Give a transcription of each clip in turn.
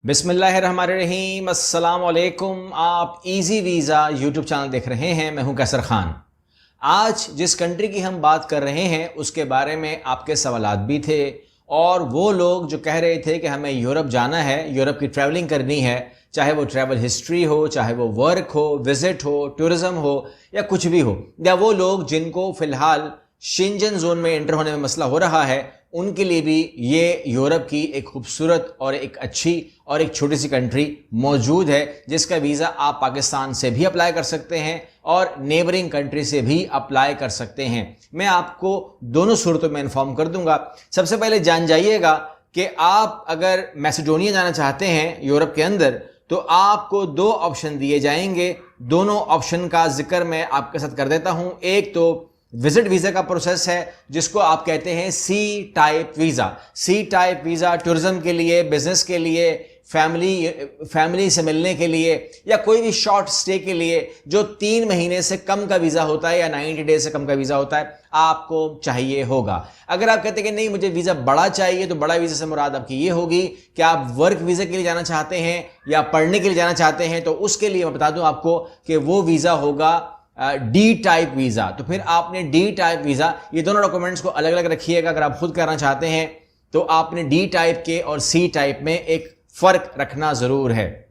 बिस्मिल्लाहिर्रहमानिर्रहीम, अस्सलाम वालेकुम। आप इजी वीज़ा यूट्यूब चैनल देख रहे हैं। मैं हूं कैसर खान। आज जिस कंट्री की हम बात कर रहे हैं उसके बारे में आपके सवालात भी थे और वो लोग जो कह रहे थे कि हमें यूरोप जाना है, यूरोप की ट्रैवलिंग करनी है, चाहे वो ट्रैवल हिस्ट्री हो, चाहे वो वर्क हो, विजिट हो, टूरिज्म हो या कुछ भी हो, या वो लोग जिनको फिलहाल शेंजन जोन में एंटर होने में मसला हो रहा है, उनके लिए भी ये यूरोप की एक खूबसूरत और एक अच्छी और एक छोटी सी कंट्री मौजूद है जिसका वीज़ा आप पाकिस्तान से भी अप्लाई कर सकते हैं और नेबरिंग कंट्री से भी अप्लाई कर सकते हैं। मैं आपको दोनों सूरतों में इन्फॉर्म कर दूंगा। सबसे पहले जान जाइएगा कि आप अगर मैसेडोनिया जाना चाहते हैं यूरोप के अंदर तो आपको दो ऑप्शन दिए जाएंगे। दोनों ऑप्शन का जिक्र मैं आपके साथ कर देता हूं। एक तो विजिट वीजा का प्रोसेस है जिसको आप कहते हैं C type visa. C type visa tourism के लिए, बिजनेस के लिए, फैमिली से मिलने के लिए या कोई भी शॉर्ट स्टे के लिए जो 3 महीने से कम का वीजा होता है या 90 डेज से कम का वीजा होता है, आपको चाहिए होगा। अगर आप कहते हैं कि नहीं मुझे वीजा बड़ा चाहिए, तो बड़ा वीजा से मुराद आपकी ये होगी कि आप वर्क वीजा के लिए जाना चाहते हैं या पढ़ने के लिए जाना चाहते हैं, तो उसके लिए मैं बता दूं आपको कि वो वीजा होगा डी टाइप वीजा। तो फिर आपने डी टाइप वीजा, ये दोनों डॉक्यूमेंट्स को अलग अलग रखिएगा। अगर आप खुद करना चाहते हैं तो आपने डी टाइप के और सी टाइप में एक फर्क रखना जरूर है।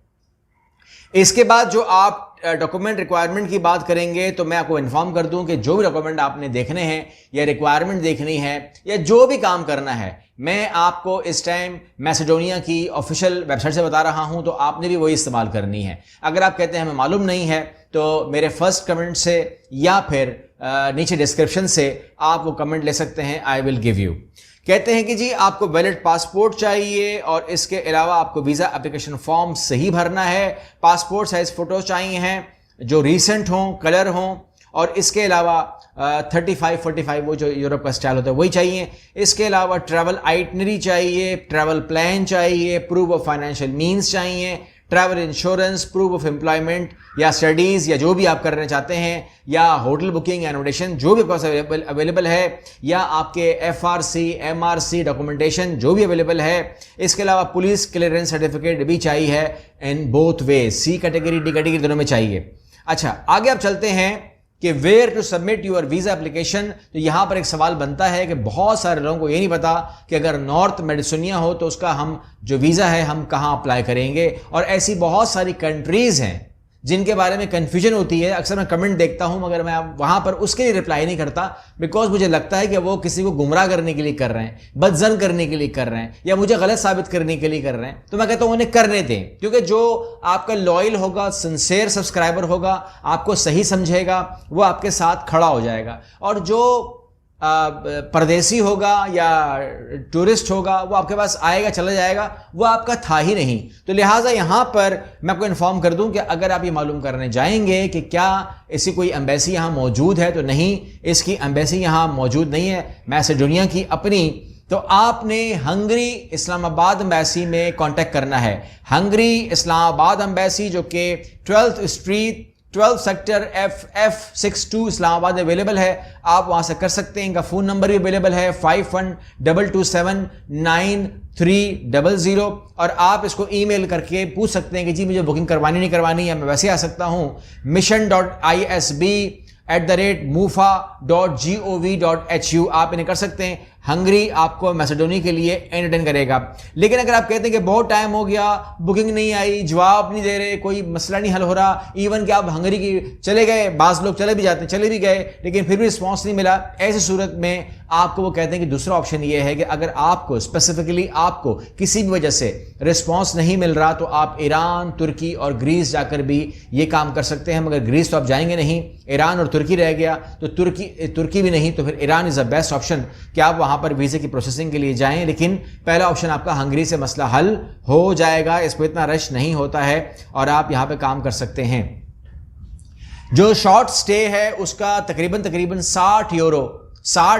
इसके बाद जो आप डॉक्यूमेंट रिक्वायरमेंट की बात करेंगे तो मैं आपको इन्फॉर्म कर दूं कि जो भी डॉक्यूमेंट आपने देखने हैं या रिक्वायरमेंट देखनी है या जो भी काम करना है, मैं आपको इस टाइम मैसेडोनिया की ऑफिशियल वेबसाइट से बता रहा हूं, तो आपने भी वही इस्तेमाल करनी है। अगर आप कहते हैं हमें मालूम नहीं है तो मेरे फर्स्ट कमेंट से या फिर नीचे डिस्क्रिप्शन से आप वो कमेंट ले सकते हैं, आई विल गिव यू। कहते हैं कि जी आपको वैलिड पासपोर्ट चाहिए और इसके अलावा आपको वीज़ा एप्लीकेशन फॉर्म सही भरना है। पासपोर्ट साइज फ़ोटो चाहिए हैं जो रीसेंट हों, कलर हों, और इसके अलावा 35-45 वो जो यूरोप का स्टाइल होता है वही चाहिए। इसके अलावा ट्रैवल आइटनरी चाहिए, ट्रैवल प्लान चाहिए, प्रूफ ऑफ फाइनेंशियल मीन्स चाहिए, travel insurance, proof of employment या स्टडीज़ या जो भी आप करना चाहते हैं, या होटल बुकिंग एनोटेशन जो भी पास अवेलेबल है, या आपके FRC MRC डॉक्यूमेंटेशन जो भी अवेलेबल है। इसके अलावा पुलिस क्लियरेंस सर्टिफिकेट भी चाहिए है in both way, C category D category दोनों में चाहिए। अच्छा, आगे आप चलते हैं कि where to submit your visa application. तो यहां पर एक सवाल बनता है कि बहुत सारे लोगों को ये नहीं पता कि अगर नॉर्थ मैसेडोनिया हो तो उसका हम जो वीजा है हम कहां अप्लाई करेंगे, और ऐसी बहुत सारी कंट्रीज हैं जिनके बारे में कंफ्यूजन होती है। अक्सर मैं कमेंट देखता हूं मगर मैं वहां पर उसके लिए रिप्लाई नहीं करता, बिकॉज मुझे लगता है कि वो किसी को गुमराह करने के लिए कर रहे हैं, बदजन करने के लिए कर रहे हैं, या मुझे गलत साबित करने के लिए कर रहे हैं। तो मैं कहता हूं उन्हें करने दें, क्योंकि जो आपका लॉयल होगा, सिंसेयर सब्सक्राइबर होगा, आपको सही समझेगा, वो आपके साथ खड़ा हो जाएगा। और जो परदेसी होगा या टूरिस्ट होगा वो आपके पास आएगा चला जाएगा, वो आपका था ही नहीं। तो लिहाजा यहां पर मैं आपको इन्फॉर्म कर दूं कि अगर आप ये मालूम करने जाएंगे कि क्या ऐसी कोई एम्बेसी यहां मौजूद है, तो नहीं, इसकी एम्बेसी यहां मौजूद नहीं है मैसेडोनिया की अपनी। तो आपने हंगरी इस्लामाबाद एम्बेसी में कांटेक्ट करना है। हंगरी इस्लामाबाद एम्बेसी जो कि 12th street 12 sector FF62 Islamabad में अवेलेबल है, आप वहां से कर सकते हैं। इनका फ़ोन नंबर भी अवेलेबल है 5122799300, और आप इसको ईमेल करके पूछ सकते हैं कि जी मुझे बुकिंग करवानी नहीं करवानी, या मैं वैसे आ सकता हूं। mission.isb@mufa.gov.hu आप इन्हें कर सकते हैं। हंगरी आपको मैसेडोनिया के लिए एंटरटेन करेगा। लेकिन अगर आप कहते हैं कि बहुत टाइम हो गया, बुकिंग नहीं आई, जवाब नहीं दे रहे, कोई मसला नहीं हल हो रहा, इवन कि आप हंगरी की चले गए, बाज़ लोग चले भी जाते हैं, चले भी गए लेकिन फिर भी रिस्पॉन्स नहीं मिला, ऐसी सूरत में आपको वो कहते हैं कि दूसरा ऑप्शन ये है कि अगर आपको स्पेसिफिकली आपको किसी भी वजह से रिस्पॉन्स नहीं मिल रहा तो आप ईरान, तुर्की और ग्रीस जाकर भी ये काम कर सकते हैं। मगर ग्रीस तो आप जाएंगे नहीं, ईरान और तुर्की रह गया, तो तुर्की भी नहीं, तो फिर Iran is the best option कि आप वहाँ पर वीज़े की प्रोसेसिंग के लिए जाएं। लेकिन पहला ऑप्शन आपका हंगरी से मसला हल हो जाएगा, इस पर इतना रश नहीं होता है और आप यहाँ पे काम कर सकते हैं। जो शॉर्ट स्टे है उसका तकरीबन 60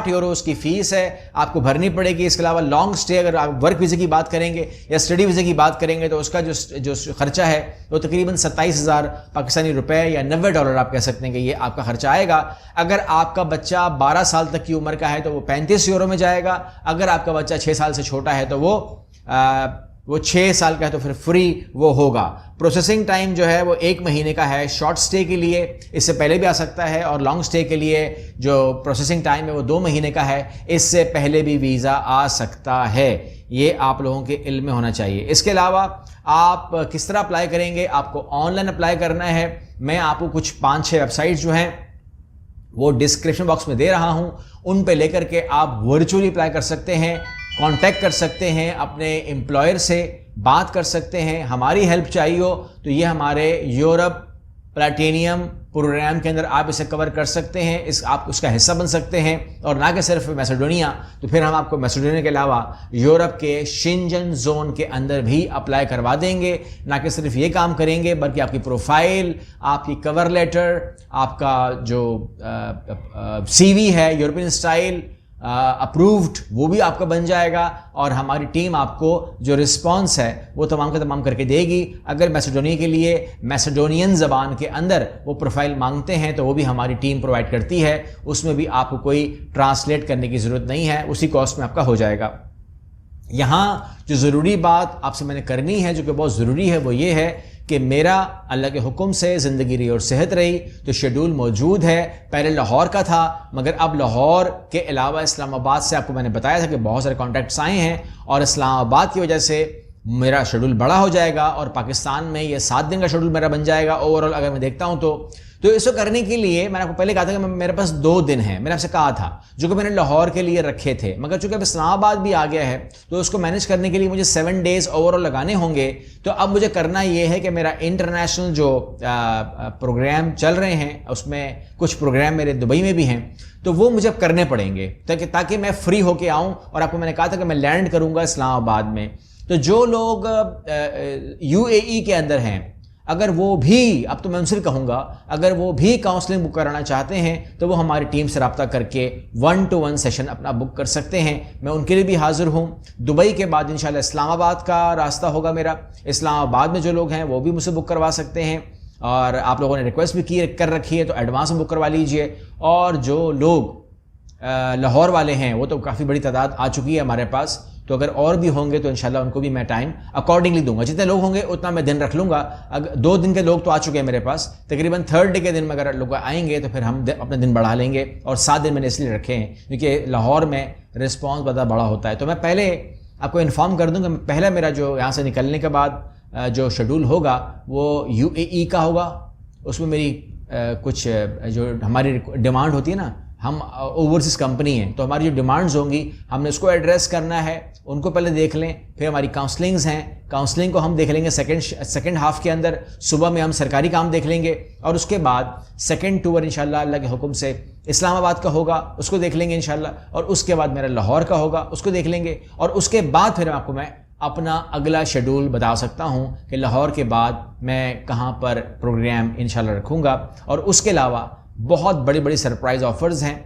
यूरो उसकी फीस है, आपको भरनी पड़ेगी। इसके अलावा लॉन्ग स्टे, अगर आप वर्क वीज़े की बात करेंगे या स्टडी वीज़े की बात करेंगे तो उसका जो खर्चा है वो तकरीबन 27,000 पाकिस्तानी रुपए या $90 आप कह सकते हैं कि ये आपका खर्चा आएगा। अगर आपका बच्चा 12 साल तक की उम्र का है तो वो 35 यूरो में जाएगा। अगर आपका बच्चा 6 साल से छोटा है तो वो वो 6 साल का है तो फिर फ्री वो होगा। प्रोसेसिंग टाइम जो है वो 1 महीने का है शॉर्ट स्टे के लिए, इससे पहले भी आ सकता है, और लॉन्ग स्टे के लिए जो प्रोसेसिंग टाइम है वो 2 महीने का है, इससे पहले भी वीज़ा आ सकता है। ये आप लोगों के इल्म में होना चाहिए। इसके अलावा आप किस तरह अप्लाई करेंगे, आपको ऑनलाइन अप्लाई करना है। मैं आपको कुछ 5-6 वेबसाइट्स जो हैं वो डिस्क्रिप्शन बॉक्स में दे रहा हूं, उन पे लेकर के आप वर्चुअली अप्लाई कर सकते हैं, कांटेक्ट कर सकते हैं, अपने एम्प्लॉयर से बात कर सकते हैं। हमारी हेल्प चाहिए हो तो ये हमारे यूरोप प्लैटिनियम प्रोग्राम के अंदर आप इसे कवर कर सकते हैं, आप उसका हिस्सा बन सकते हैं। और ना कि सिर्फ मैसेडोनिया, तो फिर हम आपको मैसेडोनिया के अलावा यूरोप के शेंजन जोन के अंदर भी अप्लाई करवा देंगे। ना कि सिर्फ ये काम करेंगे बल्कि आपकी प्रोफाइल, आपकी कवर लेटर, आपका जो CV है यूरोपियन स्टाइल अप्रूव्ड, वो भी आपका बन जाएगा। और हमारी टीम आपको जो रिस्पांस है वो तमाम का तमाम करके देगी। अगर मैसेडोनिया के लिए मैसेडोनियन ज़बान के अंदर वो प्रोफाइल मांगते हैं तो वो भी हमारी टीम प्रोवाइड करती है, उसमें भी आपको कोई ट्रांसलेट करने की ज़रूरत नहीं है, उसी कॉस्ट में आपका हो जाएगा। यहाँ जो ज़रूरी बात आपसे मैंने करनी है, जो कि बहुत ज़रूरी है, वो ये है कि मेरा अल्लाह के हुक्म से ज़िंदगी रही और सेहत रही तो शेड्यूल मौजूद है। पहले लाहौर का था, मगर अब लाहौर के अलावा इस्लामाबाद से आपको मैंने बताया था कि बहुत सारे कॉन्टैक्ट्स आए हैं, और इस्लामाबाद की वजह से मेरा शेड्यूल बड़ा हो जाएगा, और पाकिस्तान में ये 7 दिन का शेड्यूल मेरा बन जाएगा ओवरऑल अगर मैं देखता हूँ तो इसको करने के लिए मैंने आपको पहले कहा था कि मेरे पास 2 दिन हैं, मैंने आपसे कहा था, जो कि मैंने लाहौर के लिए रखे थे। मगर चूंकि अब इस्लामाबाद भी आ गया है तो उसको मैनेज करने के लिए मुझे 7 डेज ओवरऑल लगाने होंगे। तो अब मुझे करना ये है कि मेरा इंटरनेशनल जो प्रोग्राम चल रहे हैं, उसमें कुछ प्रोग्राम मेरे दुबई में भी हैं, तो वो मुझे करने पड़ेंगे ताकि मैं फ्री होके आऊँ। और आपको मैंने कहा था कि मैं लैंड करूँगा इस्लामाबाद में। तो जो लोग UAE के अंदर हैं, अगर वो भी, अब तो मैं उनसे भी कहूँगा, अगर वो भी काउंसलिंग बुक कराना चाहते हैं तो वो हमारी टीम से रब्ता करके 1-to-1 सेशन अपना बुक कर सकते हैं। मैं उनके लिए भी हाजिर हूँ। दुबई के बाद इंशाल्लाह इस्लामाबाद का रास्ता होगा मेरा। इस्लामाबाद में जो लोग हैं वो भी मुझसे बुक करवा सकते हैं, और आप लोगों ने रिक्वेस्ट भी कर रखी है तो एडवांस में बुक करवा लीजिए। और जो लोग लाहौर वाले हैं वो तो काफ़ी बड़ी तादाद आ चुकी है हमारे पास, तो अगर और भी होंगे तो इंशाल्लाह उनको भी मैं टाइम अकॉर्डिंगली दूंगा। जितने लोग होंगे उतना मैं दिन रख लूँगा। अगर 2 दिन के लोग तो आ चुके हैं मेरे पास, तकरीबन 3rd डे के दिन में अगर लोग आएंगे तो फिर हम अपने दिन बढ़ा लेंगे। और 7 दिन मैंने इसलिए रखे हैं क्योंकि लाहौर में रिस्पॉन्स ज़्यादा बड़ा होता है। तो मैं पहले आपको इन्फॉर्म कर दूँ कि पहला मेरा जो यहाँ से निकलने के बाद जो शेड्यूल होगा वो UAE का होगा। उसमें मेरी कुछ जो हमारी डिमांड होती है ना, हम ओवरसीज कंपनी हैं तो हमारी जो डिमांड्स होंगी हमने उसको एड्रेस करना है, उनको पहले देख लें। फिर हमारी काउंसलिंग्स हैं, काउंसलिंग को हम देख लेंगे सेकंड हाफ के अंदर। सुबह में हम सरकारी काम देख लेंगे, और उसके बाद सेकंड टूर इंशाल्लाह अल्लाह के हुक्म से इस्लामाबाद का होगा, उसको देख लेंगे इंशाल्लाह। और उसके बाद मेरा लाहौर का होगा, उसको देख लेंगे। और उसके बाद फिर आपको मैं अपना अगला शेड्यूल बता सकता हूँ कि लाहौर के बाद मैं कहाँ पर प्रोग्राम इंशाल्लाह रखूँगा। और उसके अलावा बहुत बड़ी बड़ी सरप्राइज़ ऑफ़र्स हैं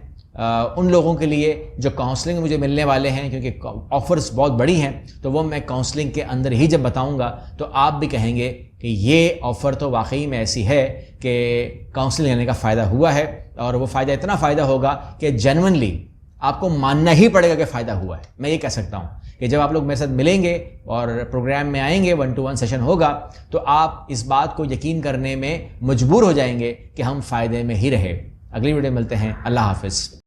उन लोगों के लिए जो काउंसलिंग मुझे मिलने वाले हैं, क्योंकि ऑफ़र्स बहुत बड़ी हैं। तो वो मैं काउंसलिंग के अंदर ही जब बताऊंगा तो आप भी कहेंगे कि ये ऑफ़र तो वाकई में ऐसी है कि काउंसलिंग लेने का फ़ायदा हुआ है। और वो फ़ायदा इतना फ़ायदा होगा कि जेन्युइनली आपको मानना ही पड़ेगा कि फ़ायदा हुआ है। मैं ये कह सकता हूँ कि जब आप लोग मेरे साथ मिलेंगे और प्रोग्राम में आएंगे, 1-to-1 सेशन होगा, तो आप इस बात को यकीन करने में मजबूर हो जाएंगे कि हम फ़ायदे में ही रहे। अगली वीडियो मिलते हैं। अल्लाह हाफ़िज़।